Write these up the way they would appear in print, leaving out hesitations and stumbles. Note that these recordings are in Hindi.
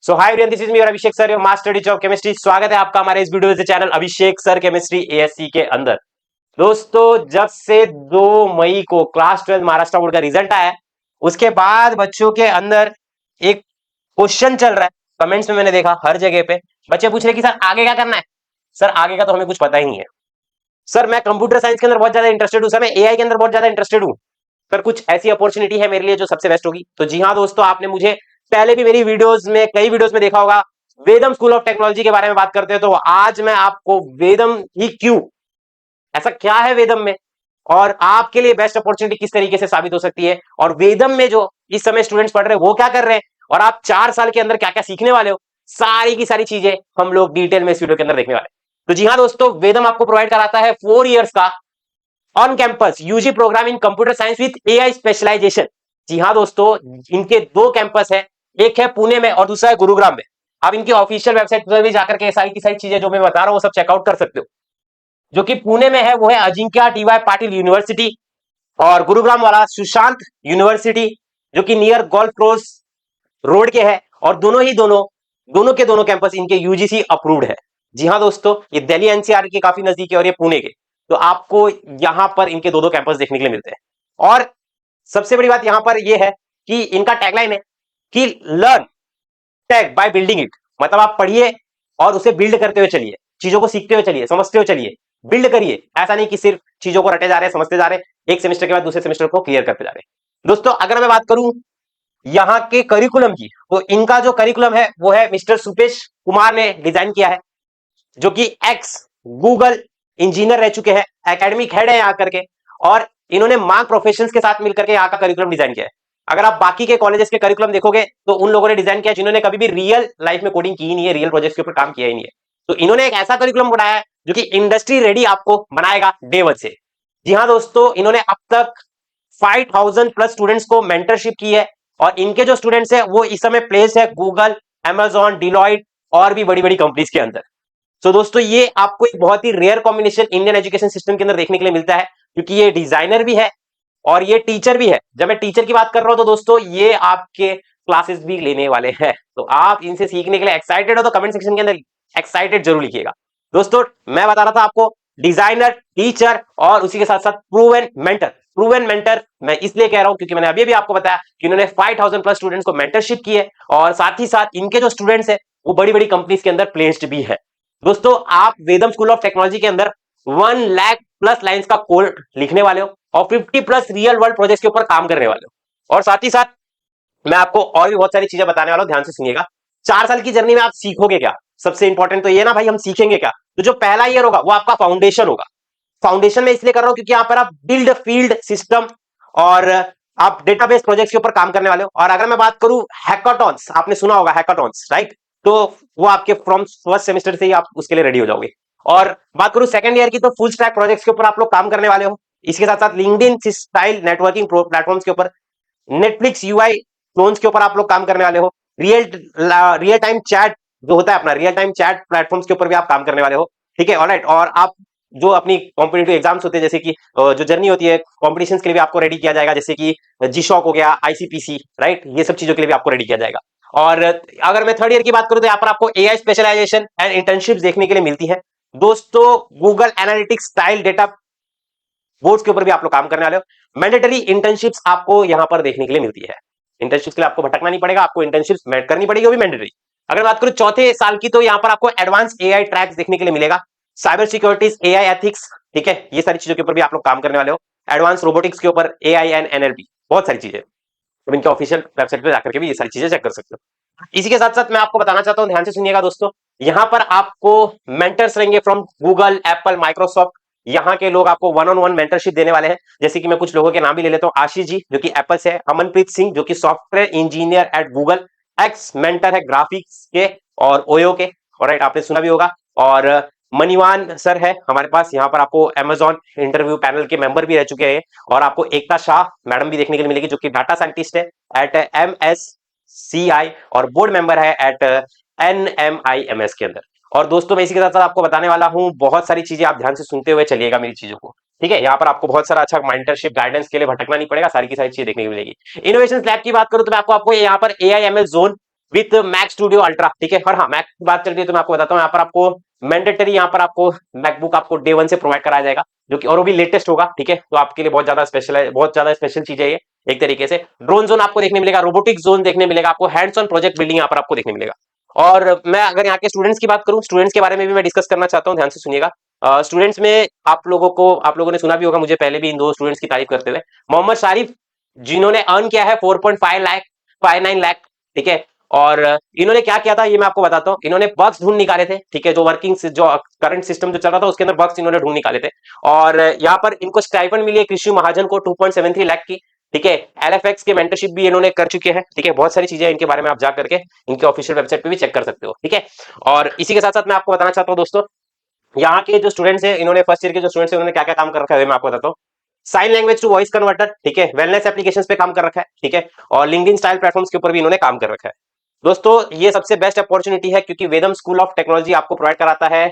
So hi everyone, this is me Abhishek sir, your master teacher of chemistry. स्वागत है आपका हमारे इस वीडियो से चैनल अभिषेक सर केमिस्ट्री एएससी के अंदर। दोस्तों, जब से 2 मई को क्लास 12 महाराष्ट्र बोर्ड का रिजल्ट आया, उसके बाद बच्चों के अंदर एक क्वेश्चन चल रहा है। कमेंट्स में मैंने देखा हर जगह पे बच्चे पूछ रहे कि सर आगे क्या करना है। सर आगे का तो हमें कुछ पता ही नहीं है। सर मैं कंप्यूटर साइंस के अंदर बहुत ज्यादा इंटरेस्टेड हूं, सर मैं एआई के अंदर बहुत ज्यादा इंटरेस्टेड हूं, सर कुछ ऐसी अपॉर्चुनिटी है मेरे लिए जो सबसे बेस्ट होगी। तो जी हाँ दोस्तों, आपने मुझे पहले भी मेरी वीडियोस में कई वीडियोस में देखा होगा, वेदम स्कूल ऑफ टेक्नोलॉजी के बारे में बात करते हैं। तो आज मैं आपको वेदम ही क्यों, ऐसा क्या है वेदम में, और आपके लिए बेस्ट अपॉर्चुनिटी किस तरीके से साबित हो सकती है, और वेदम में जो इस समय स्टूडेंट्स पढ़ रहे हैं वो क्या कर रहे हैं, और आप 4 साल के अंदर क्या क्या सीखने वाले हो, सारी की सारी चीजें हम लोग डिटेल में इस वीडियो के अंदर देखने वाले हैं। तो जी हाँ दोस्तों, वेदम आपको प्रोवाइड कराता है 4 इयर्स का on campus UG program in computer science with AI specialisation. जी हाँ दोस्तों, इनके 2 कैंपस है, एक है पुणे में और दूसरा है गुरुग्राम में। आप इनकी ऑफिशियल वेबसाइट पर भी जाकर के सारी की सारी चीजें जो मैं बता रहा हूं वो सब चेकआउट कर सकते हो। जो कि पुणे में है वो है अजिंक्य टीवाई पाटिल यूनिवर्सिटी, और गुरुग्राम वाला सुशांत यूनिवर्सिटी जो कि नियर गोल्फ कोर्स रोड के है। और दोनों के दोनों कैंपस इनके यूजीसी अप्रूव्ड है। जी हाँ दोस्तों, ये दिल्ली एनसीआर के काफी नजदीक है और ये पुणे के, तो आपको यहां पर इनके दो कैंपस देखने के लिए मिलते हैं। और सबसे बड़ी बात यहां पर यह है कि इनका टैगलाइन है कि learn tag by building it. मतलब आप पढ़िए और उसे बिल्ड करते हुए चलिए, चीजों को सीखते हुए चलिए, समझते हुए चलिए, बिल्ड करिए। ऐसा नहीं कि सिर्फ चीजों को रटे जा रहे हैं, समझते जा रहे हैं, एक सेमेस्टर के बाद दूसरे सेमेस्टर को क्लियर करते जा रहे हैं। दोस्तों अगर मैं बात करूं यहाँ के करिकुलम की, तो इनका जो करिकुलम है वो है मिस्टर सुपेश कुमार ने डिजाइन किया है, जो कि एक्स गूगल इंजीनियर रह चुके हैं, एकेडमिक हेड है यहाँ करके, और इन्होंने मार्क प्रोफेशंस के साथ मिलकर के यहाँ का करिकुलम डिजाइन किया है। अगर आप बाकी के कॉलेजेस के करिकुलम देखोगे तो उन लोगों ने डिजाइन किया जिन्होंने कभी भी रियल लाइफ में कोडिंग की ही नहीं है, रियल प्रोजेक्ट्स के ऊपर काम किया ही नहीं है। तो इन्होंने एक ऐसा करिकुलम बनाया है जो कि इंडस्ट्री रेडी आपको बनाएगा डे 1 से। जी हाँ दोस्तों, इन्होंने अब तक 5000 प्लस स्टूडेंट्स को मेंटरशिप की है, और इनके जो स्टूडेंट्स हैं वो इस समय प्लेस है गूगल, अमेजॉन, डिलॉइट और भी बड़ी बड़ी कंपनीज के अंदर। तो दोस्तों ये आपको एक बहुत ही rare combination Indian education system के अंदर देखने के लिए मिलता है, क्योंकि ये डिजाइनर भी है और ये टीचर भी है। जब मैं टीचर की बात कर रहा हूं तो दोस्तों ये आपके क्लासेस भी लेने वाले हैं, तो आप इनसे सीखने के लिए एक्साइटेड हो तो कमेंट सेक्शन के अंदर एक्साइटेड जरूर लिखिएगा। दोस्तों मैं बता रहा था आपको, डिजाइनर, टीचर और उसी के साथ साथ प्रूवन मेंटर। प्रूवन मेंटर मैं इसलिए कह रहा हूं क्योंकि मैंने अभी भी आपको बताया कि इन्होंने 5000 प्लस स्टूडेंट्स को मेंटरशिप की है, और साथ ही साथ इनके जो स्टूडेंट्स है वो बड़ी बड़ी कंपनीज के अंदर प्लेस्ड भी है। दोस्तों आप वेदम स्कूल ऑफ टेक्नोलॉजी के अंदर 1 लाख प्लस लाइंस का कोड लिखने वाले हो, और 50 प्लस रियल वर्ल्ड प्रोजेक्ट्स के ऊपर काम करने वाले हो। और साथ ही साथ मैं आपको और भी बहुत सारी चीजें बताने वाला हूं, ध्यान से सुनिएगा। 4 साल की जर्नी में आप सीखोगे क्या, सबसे इंपॉर्टेंट तो ये ना भाई, हम सीखेंगे क्या। तो जो पहला ईयर होगा वो आपका फाउंडेशन होगा। फाउंडेशन में इसलिए कर रहा हूं क्योंकि यहां पर आप बिल्ड फील्ड सिस्टम और आप डेटाबेस प्रोजेक्ट्स के ऊपर काम करने वाले हो। और अगर मैं बात करूं हैकाथॉन्स, आपने सुना होगा हैकाथॉन्स, राइट, तो वो आपके फ्रॉम फर्स्ट सेमेस्टर से ही आप उसके लिए रेडी हो जाओगे। और बात करूं सेकंड ईयर की, तो फुल स्टैक प्रोजेक्ट्स के ऊपर आप लोग काम करने वाले हो। इसके साथ साथ लिंक्डइन स्टाइल नेटवर्किंग प्लेटफॉर्म्स के ऊपर, नेटफ्लिक्स यूआई क्लोन्स के ऊपर आप लोग काम करने वाले हो। रियल टाइम चैट जो होता है अपना, रियल टाइम चैट प्लेटफॉर्म्स के ऊपर भी आप काम करने वाले हो। ठीक है, ऑलराइट। और आप जो अपनी कॉम्पिटिटिव एग्जाम्स होते हैं, जैसे कि जो जर्नी होती है कॉम्पिटिशन्स के लिए भी आपको रेडी किया जाएगा, जैसे कि जी शॉक हो गया, आईसीपीसी, राइट, ये सब चीजों के लिए भी आपको रेडी किया जाएगा। और अगर मैं थर्ड ईयर की बात करूं तो यहाँ पर आपको एआई स्पेशलाइजेशन एंड इंटर्नशिप देखने के लिए मिलती है। दोस्तों Google analytics style data boards के ऊपर भी आप लोग काम करने वाले हो। मैंडेटरी इंटर्नशिप्स आपको यहां पर देखने के लिए मिलती है। इंटर्नशिप्स के लिए आपको भटकना नहीं पड़ेगा, आपको इंटर्नशिप्स करनी पड़ेगी, वो भी मैंडेटरी। अगर बात करूं चौथे साल की, तो यहां पर आपको एडवांस एआई ट्रैक्स देखने के लिए मिलेगा, साइबर सिक्योरिटीज, एआई एथिक्स, ठीक है, ये सारी चीजों के ऊपर भी आप लोग काम करने वाले हो। एडवांस रोबोटिक्स के ऊपर, एआई एंड एनएलपी, बहुत सारी चीजें, तो इनके ऑफिशियल वेबसाइट पर जाकर के भी ये सारी चीजें चेक कर सकते हो। इसी के साथ साथ मैं आपको बताना चाहता हूं, ध्यान से सुनिएगा दोस्तों, यहां पर आपको मेंटर्स रहेंगे फ्रॉम गूगल, एप्पल, माइक्रोसॉफ्ट। यहाँ के लोग आपको 1-on-1 मेंटरशिप देने वाले हैं। जैसे कि मैं कुछ लोगों के नाम भी ले लेता हूं, आशीष जी जो कि एप्पल से है, अमनप्रीत सिंह जो कि software engineer at Google, ex mentor है ग्राफिक्स के और ओयो के, ऑलराइट, आपने सुना भी होगा। और मनीवान सर है हमारे पास, यहाँ पर आपको अमेजॉन इंटरव्यू पैनल के मेंबर भी रह चुके हैं। और आपको एकता शाह मैडम भी देखने के लिए मिलेगी, जो कि डाटा साइंटिस्ट है एट MSCI और बोर्ड मेंबर है एट NMIMS के अंदर। और दोस्तों मैं इसी के साथ साथ आपको बताने वाला हूं बहुत सारी चीजें, आप ध्यान से सुनते हुए चलिएगा मेरी चीजों को, ठीक है। यहाँ पर आपको बहुत सारा अच्छा मेंटरशिप गाइडेंस के लिए भटकना नहीं पड़ेगा, सारी की सारी चीजें देखने को मिलेगी। इनोवेशन लैब की बात करूं तो मैं आपको यहाँ पर AI ML zone with Mac Studio Ultra, ठीक है। और हाँ, मैक की बात चल रही है तो मैं आपको बताता हूँ, यहाँ पर आपको मैंडेटरी, यहाँ पर आपको मैकबुक आपको डे 1 से प्रोवाइड कराया जाएगा, जो कि और वो भी लेटेस्ट होगा, ठीक है। तो आपके लिए बहुत ज्यादा स्पेशल है, बहुत ज्यादा स्पेशल चीज है ये। एक तरीके से ड्रोन जोन आपको देखने मिलेगा, रोबोटिक जोन देखने मिलेगा आपको, हैंड्स ऑन प्रोजेक्ट बिल्डिंग यहाँ पर आपको देखने मिलेगा। और मैं अगर यहाँ के स्टूडेंट्स की बात करूं, स्टूडेंट्स के बारे में भी मैं डिस्कस करना चाहता हूँ, ध्यान से सुनिएगा। स्टूडेंट्स में आप लोगों ने सुना भी होगा मुझे पहले भी इन दो स्टूडेंट्स की तारीफ करते हुए, मोहम्मद शारिफ, जिन्होंने अर्न किया है 4.5 लाख 59 लाख, ठीक है। और इन्होंने क्या किया था ये मैं आपको बताता हूँ। इन्होंने बग्स ढूंढ निकाले थे, ठीक है, जो करंट सिस्टम जो चल रहा था उसके अंदर बग्स इन्होंने ढूंढ निकाले थे। और यहाँ पर इनको स्टाइपेंड मिली है कृषि महाजन को 2.73 लाख की, ठीक है। एलएफएक्स के मेंटरशिप भी इन्होंने कर चुके हैं, ठीक है। बहुत सारी चीजें इनके बारे में आप जा करके इनके ऑफिशियल वेबसाइट पे भी चेक कर सकते हो, ठीक है। और इसी के साथ साथ मैं आपको बताना चाहता हूँ दोस्तों, यहाँ के जो स्टूडेंट्स हैं, इन्होंने फर्स्ट ईयर के जो स्टूडेंट्स हैं उन्होंने क्या क्या काम कर रखा है मैं आपको बताता हूँ। Sign language to voice converter, ठीक है, वेलनेस एप्लीकेशंस पे काम कर रखा है, ठीक है। और लिंक्डइन स्टाइल प्लेटफॉर्म्स के ऊपर भी इन्होंने काम कर रखा है। दोस्तों ये सबसे बेस्ट अपॉर्चुनिटी है, क्योंकि वेदम स्कूल ऑफ टेक्नोलॉजी आपको प्रोवाइड कराता है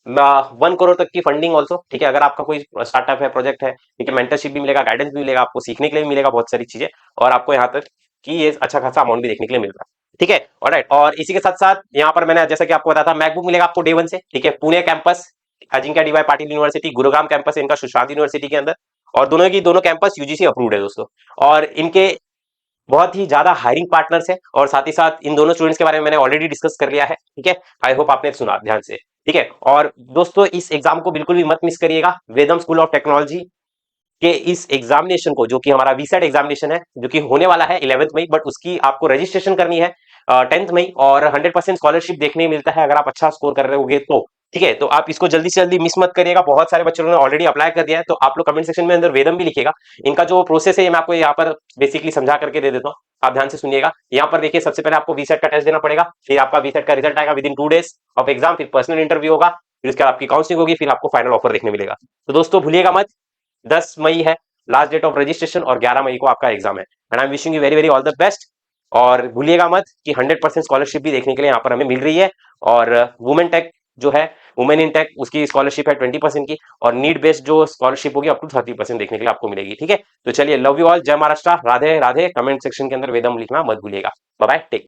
1 करोड़ तक की फंडिंग ऑल्सो, ठीक है। अगर आपका कोई स्टार्टअप है, प्रोजेक्ट है, ठीक है, मेंटरशिप भी मिलेगा, गाइडेंस भी मिलेगा, आपको सीखने के लिए भी मिलेगा बहुत सारी चीजें, और आपको यहाँ तक कि ये अच्छा खासा अमाउंट भी देखने के लिए मिल रहा है, ठीक है। ऑलराइट, और इसी के साथ साथ यहाँ पर मैंने जैसा कि आपको बताया था, मैकबुक मिलेगा आपको डे 1 से, ठीक है। Pune campus Ajinkya DY Patil university, Gurugram campus है इनका सुशांत यूनिवर्सिटी के अंदर, और दोनों कैंपस यूजीसी अप्रूव्ड है दोस्तों। और इनके बहुत ही ज्यादा हायरिंग पार्टनर्स है, और साथ ही साथ इन दोनों स्टूडेंट्स के बारे में मैंने ऑलरेडी डिस्कस कर लिया है, ठीक है। आई होप आपने सुना ध्यान से, ठीक है। और दोस्तों इस एग्जाम को बिल्कुल भी मत मिस करिएगा। वेदम स्कूल ऑफ टेक्नोलॉजी के इस एग्जामिनेशन को, जो कि हमारा वीसेट एग्जामिनेशन है, जो कि होने वाला है 11th मई, बट उसकी आपको रजिस्ट्रेशन करनी है 10th मई, और 100% स्कॉलरशिप देखने मिलता है अगर आप अच्छा स्कोर कर रहे होगे तो, ठीक है। तो आप इसको जल्दी से जल्दी मिस मत करिएगा। बहुत सारे बच्चों ने ऑलरेडी अप्लाई कर दिया है, तो आप लोग कमेंट सेक्शन में अंदर वेदम भी लिखिएगा। इनका जो प्रोसेस है ये मैं आपको यहाँ पर बेसिकली समझा करके दे देता हूँ, आप ध्यान से सुनिएगा। यहाँ पर देखिए, सबसे पहले आपको वीसेट का टेस्ट देना पड़ेगा, फिर आपका वीसेट का रिजल्ट आएगा with in 2 days of exam, फिर पर्सनल इंटरव्यू होगा, फिर उसके बाद आपकी काउंसलिंग होगी, फिर आपको फाइनल ऑफर देखने मिलेगा। तो दोस्तों भूलिएगा मत, 10 मई है लास्ट डेट ऑफ रजिस्ट्रेशन, और 11 मई को आपका एग्जाम है। And I am wishing you very very all the best. और भूलिएगा मत कि 100% स्कॉलरशिप भी देखने के लिए यहाँ पर हमें मिल रही है, और वुमेन टेक जो है, वुमेन इन टेक, उसकी स्कॉलरशिप है 20% की, और नीड बेस्ड जो स्कॉलरशिप होगी अप टू 30% देखने के लिए आपको मिलेगी, ठीक है। तो चलिए, लव यू ऑल, जय महाराष्ट्र, राधे राधे। कमेंट सेक्शन के अंदर वेदम लिखना मत भूलिएगा। Bye bye, take.